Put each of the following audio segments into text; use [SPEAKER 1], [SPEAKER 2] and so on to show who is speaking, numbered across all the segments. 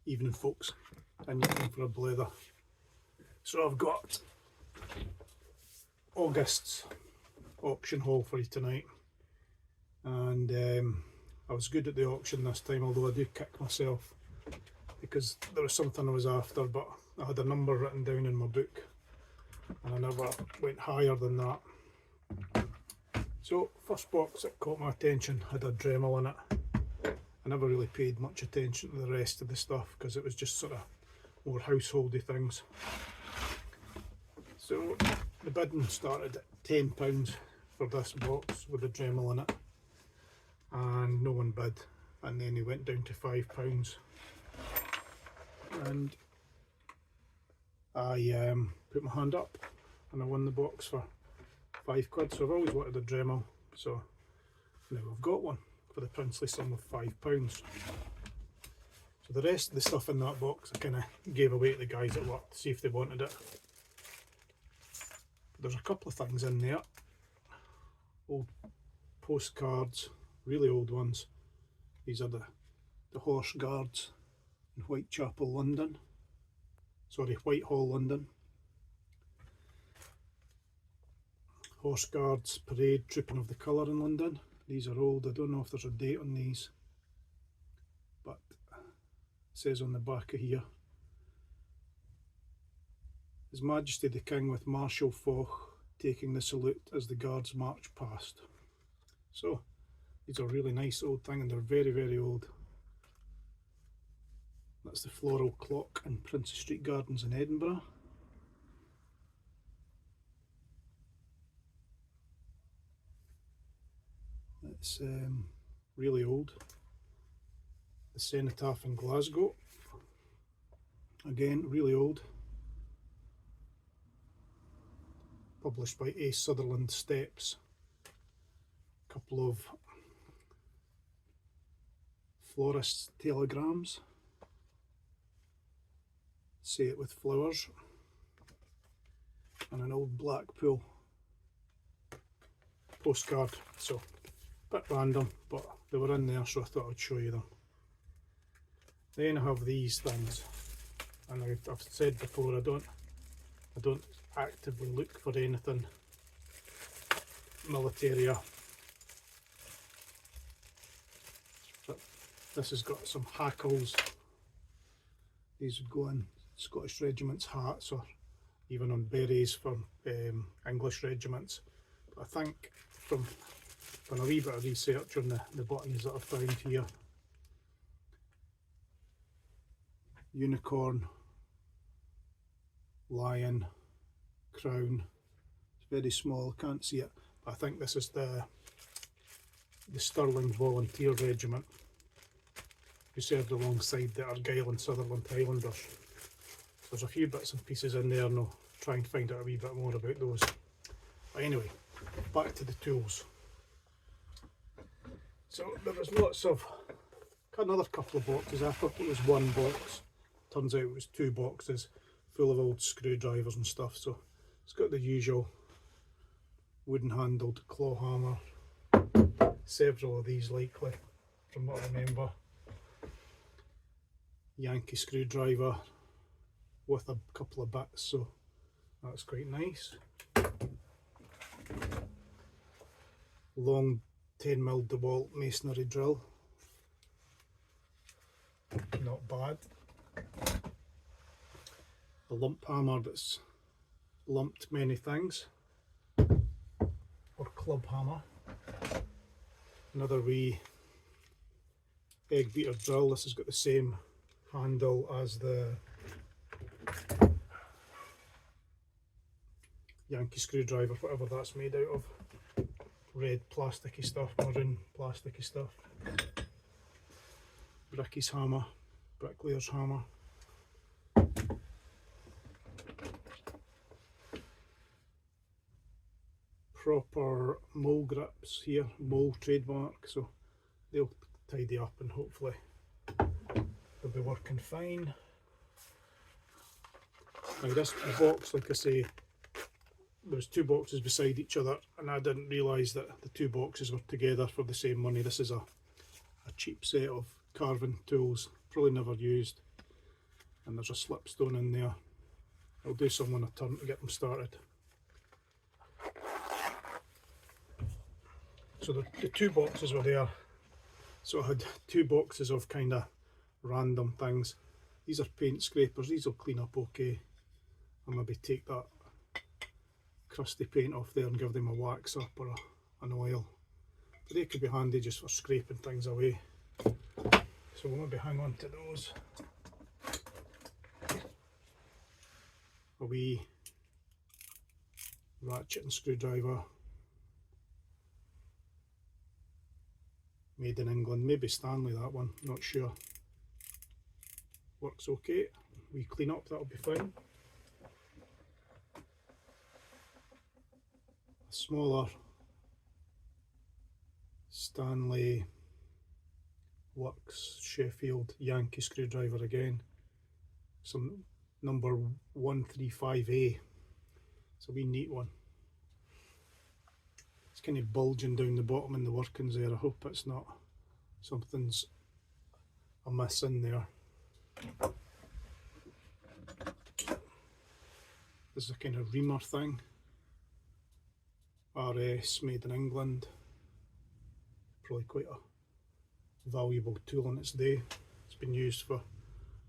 [SPEAKER 1] evening folks and you're looking for a blether. So I've got August's auction haul for you tonight, and I was good at the auction this time, although I do kick myself because there was something I was after, but I had a number written down in my book and I never went higher than that. So first box that caught my attention had a Dremel in it. I never really paid much attention to the rest of the stuff because it was just sort of more householdy things. So the bidding started at £10 for this box with the Dremel in it, and no one bid, and then he went down to £5, and I put my hand up and I won the box for £5. So I've always wanted a Dremel, so now I've got one for the princely sum of £5. So the rest of the stuff in that box I kind of gave away to the guys at work to see if they wanted it. There's a couple of things in there, old postcards, really old ones. These are the Horse Guards in Whitechapel, London. Sorry, Whitehall, London. Horse Guards Parade Trooping of the Colour in London. These are old, I don't know if there's a date on these, but it says on the back of here, His Majesty the King with Marshal Foch taking the salute as the guards march past. So these are really nice old thing, and they're very, very old. That's the floral clock in Princes Street Gardens in Edinburgh. It's really old. The Cenotaph in Glasgow, again really old. Published by A. Sutherland Steps. A couple of florist's telegrams. Say it with flowers. And an old Blackpool postcard. So a bit random, but they were in there, so I thought I'd show you them. Then I have these things, and I've said before, I don't actively look for anything military, but this has got some hackles. These would go in Scottish regiments' hats, or even on berets for English regiments. But I think from a wee bit of research on the buttons that I've found here, unicorn, lion, crown. It's very small, can't see it, but I think this is the Stirling Volunteer Regiment who served alongside the Argyll and Sutherland Highlanders. There's a few bits and pieces in there, and I'll try and find out a wee bit more about those. But anyway, back to the tools. So there was lots of, got another couple of boxes. I thought it was one box, turns out it was two boxes full of old screwdrivers and stuff. So it's got the usual wooden handled claw hammer, several of these likely from what I remember, Yankee screwdriver with a couple of bits, so that's quite nice. Long 10mm DeWalt masonry drill, not bad. A lump hammer that's lumped many things, or club hammer. Another wee egg beater drill. This has got the same handle as the Yankee screwdriver, whatever that's made out of. Red plasticky stuff, maroon plasticky stuff. Bricky's hammer, bricklayer's hammer. Proper mole grips here, mole trademark, so they'll tidy up and hopefully they'll be working fine. Now this box, like I say, there's two boxes beside each other, and I didn't realise that the two boxes were together for the same money. This is a cheap set of carving tools, probably never used. and there's a slipstone in there. I'll do some on a turn to get them started. So the two boxes were there. So I had two boxes of kind of random things. These are paint scrapers, these will clean up okay. I'll maybe take that crusty paint off there and give them a wax up or an oil. But they could be handy just for scraping things away. So we'll maybe hang on to those. A wee ratchet and screwdriver. Made in England, maybe Stanley that one, not sure. Works okay. We clean up, that'll be fine. A smaller Stanley Works Sheffield Yankee screwdriver again. Some number 135A. It's a wee neat one. It's kind of bulging down the bottom in the workings there. I hope it's not something's amiss in there. This is a kind of reamer thing. RS, made in England. Probably quite a valuable tool in its day. It's been used for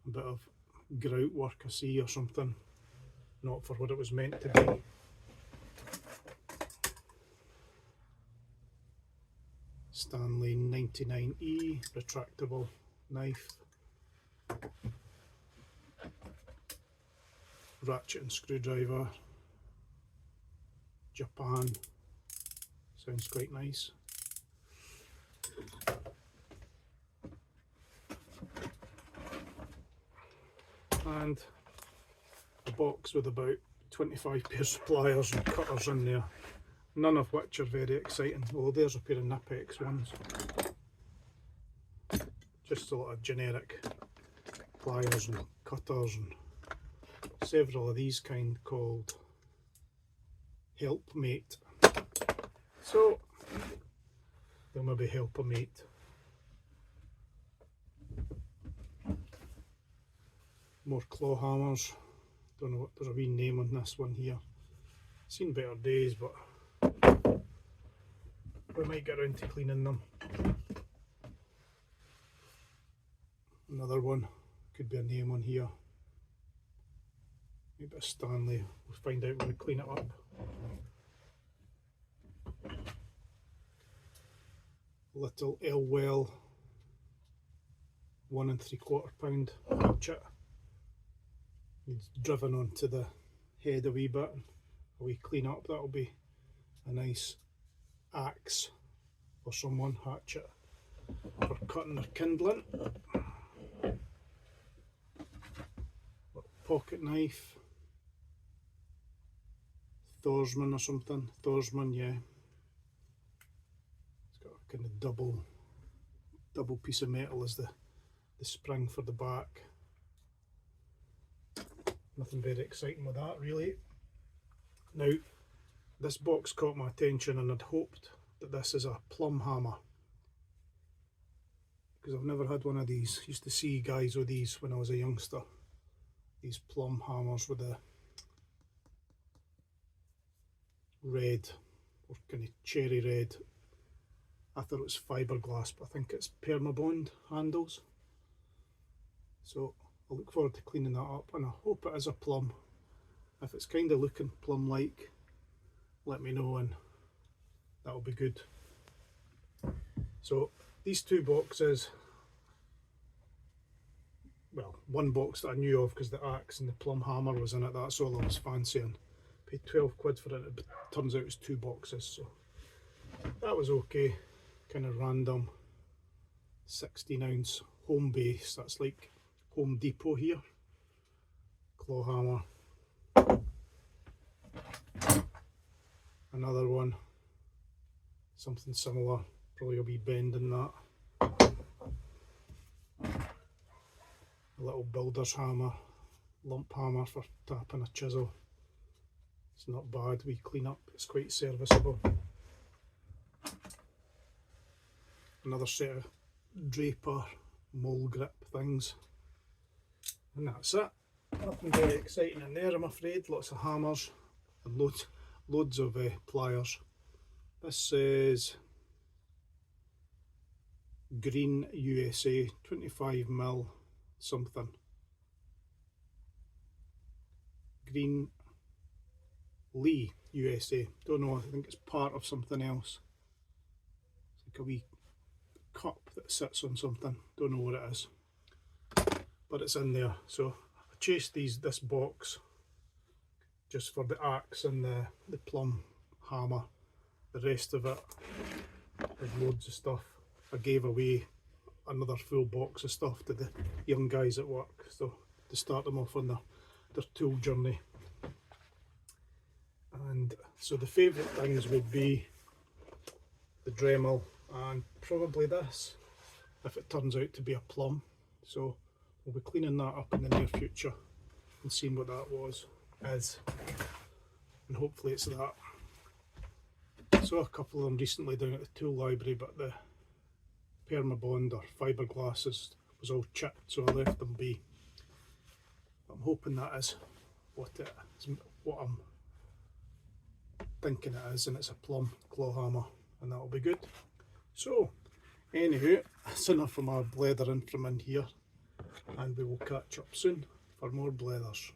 [SPEAKER 1] a bit of grout work, I see, or something. Not for what it was meant to be. Stanley 99E retractable knife. Ratchet and screwdriver. Japan. Sounds quite nice. And a box with about 25 pairs of pliers and cutters in there. None of which are very exciting. Oh, there's a pair of Knipex ones. Just a lot of generic pliers and cutters, and several of these kind called Helpmate. So they'll maybe help a mate. More claw hammers. Don't know what, there's a wee name on this one here. Seen better days, but we might get around to cleaning them. Another one, could be a name on here. Maybe a Stanley. We'll find out when we clean it up. Little Elwell 1 3/4 pound hatchet. It's driven onto the head a wee bit. A wee clean up, that'll be a nice axe for someone, hatchet for cutting or kindling. Pocket knife, Thorsman or something, Thorsman, yeah. It's got a kind of double piece of metal as the spring for the back. Nothing very exciting with that really. Now, this box caught my attention and I'd hoped that this is a plumb hammer, because I've never had one of these. Used to see guys with these when I was a youngster. These plumb hammers with the red, or kind of cherry red. I thought it was fiberglass, but I think it's Permabond handles. So I look forward to cleaning that up, and I hope it is a plumb. If it's kind of looking plumb-like, let me know and that'll be good. So these two boxes, well, one box that I knew of because the axe and the plumb hammer was in it, that's all I was fancying. Paid 12 quid for it, but turns out it's two boxes, so that was okay. Kind of random 16-ounce home base, that's like Home Depot here. Claw hammer. Another one, something similar, probably a wee bend in that. A little builder's hammer, lump hammer for tapping a chisel. It's not bad, we clean up, it's quite serviceable. Another set of Draper mole grip things. And that's it. Nothing very exciting in there, I'm afraid. Lots of hammers and loads of pliers. This says Green USA 25mm something. Green Lee USA. Don't know, I think it's part of something else. It's like a wee cup that sits on something. Don't know what it is. But it's in there. So I chased this box just for the axe and the plumb hammer. The rest of it, there's loads of stuff. I gave away another full box of stuff to the young guys at work, so to start them off on their tool journey. And so the favourite things would be the Dremel and probably this, if it turns out to be a plumb. So we'll be cleaning that up in the near future and seeing what that is, and hopefully it's that. I saw a couple of them recently down at the tool library, but the Permabond or fiberglass was all chipped, so I left them be. I'm hoping that is what I'm thinking it is, and it's a plumb claw hammer, and that'll be good. So anywho, that's enough of my blethering from in here, and we will catch up soon for more blethers.